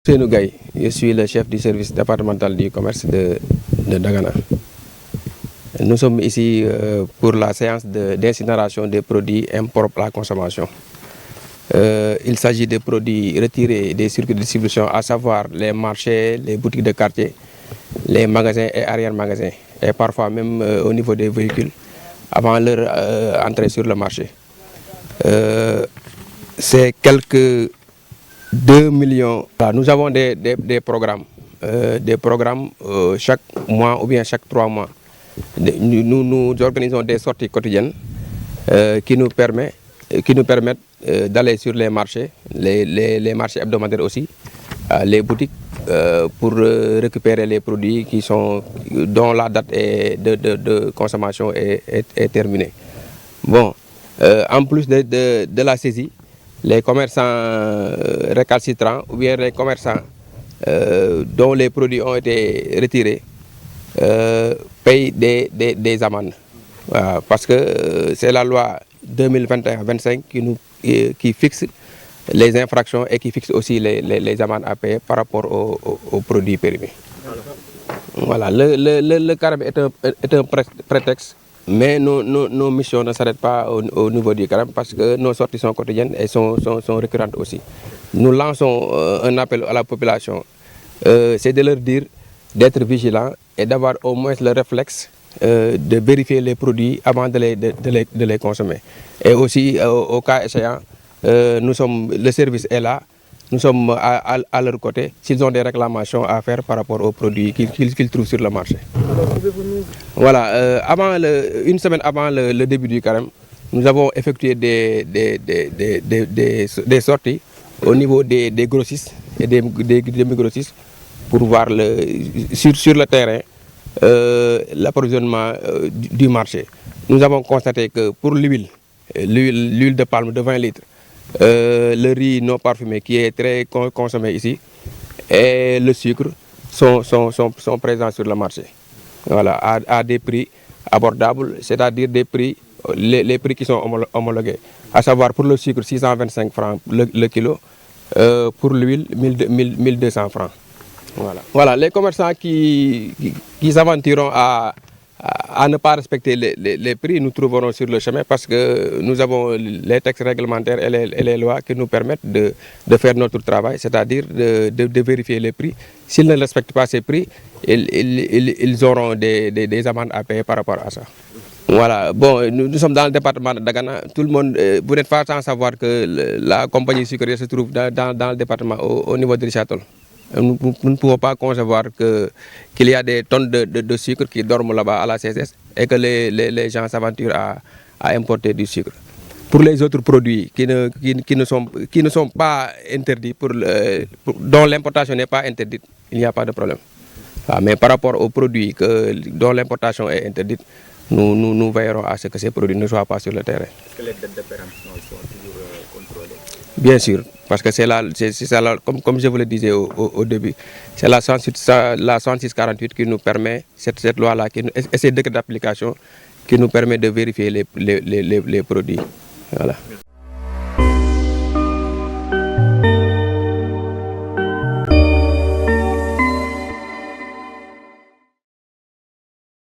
Ousseynou Gaye, je suis le chef du service départemental du commerce de Dagana. Nous sommes ici pour la séance d'incinération des produits impropres à la consommation. Il s'agit de produits retirés des circuits de distribution, à savoir les marchés, les boutiques de quartier, les magasins et arrière-magasins, et parfois même au niveau des véhicules, avant leur entrée sur le marché. C'est quelques 2 millions. Nous avons des programmes, chaque mois ou bien chaque 3 mois. Nous organisons des sorties quotidiennes qui nous permettent d'aller sur les marchés, les marchés hebdomadaires aussi, les boutiques, pour récupérer les produits dont la date de consommation est terminée. Bon, en plus de la saisie, les commerçants récalcitrants ou bien les commerçants dont les produits ont été retirés payent des amendes. Parce que c'est la loi 2021-25 qui fixe les infractions et qui fixe aussi les amendes à payer par rapport aux produits périmés. Voilà, le carême est un prétexte. Mais nos missions ne s'arrêtent pas au niveau du carême parce que nos sorties sont quotidiennes et sont récurrentes aussi. Nous lançons un appel à la population, c'est de leur dire d'être vigilants et d'avoir au moins le réflexe de vérifier les produits avant de les consommer. Et aussi, au cas échéant, le service est là, nous sommes à leur côté s'ils ont des réclamations à faire par rapport aux produits qu'ils trouvent sur le marché. Alors, pouvez-vous nous... Voilà, une semaine avant le début du carême, nous avons effectué des sorties au niveau des grossistes et des demi-grossistes pour voir sur le terrain l'approvisionnement du marché. Nous avons constaté que pour l'huile de palme de 20 litres, le riz non parfumé qui est très consommé ici et le sucre sont présents sur le marché. Voilà, à des prix abordables, c'est-à-dire les prix qui sont homologués. À savoir pour le sucre 625 francs le kilo, pour l'huile 1200 francs. Voilà, les commerçants qui s'aventureront à ne pas respecter les prix, nous trouverons sur le chemin parce que nous avons les textes réglementaires et les lois qui nous permettent de faire notre travail, c'est-à-dire de vérifier les prix. S'ils ne respectent pas ces prix, ils auront des amendes à payer par rapport à ça. Voilà, bon, nous sommes dans le département de Dagana. Tout le monde, vous n'êtes pas sans savoir que la compagnie sucrière se trouve dans le département au niveau de Richard-Toll. Nous ne pouvons pas concevoir qu'il y a des tonnes de sucre qui dorment là-bas à la CSS et que les gens s'aventurent à importer du sucre. Pour les autres produits qui ne sont pas interdits, dont l'importation n'est pas interdite, il n'y a pas de problème. Mais par rapport aux produits dont l'importation est interdite, nous veillerons à ce que ces produits ne soient pas sur le terrain. Est-ce que les dates de péremption sont toujours contrôlées? Bien sûr, parce que c'est ça, comme je vous le disais au début, c'est la 10648 qui nous permet, cette loi-là, et ces décrets d'application qui nous permet de vérifier les produits. Voilà.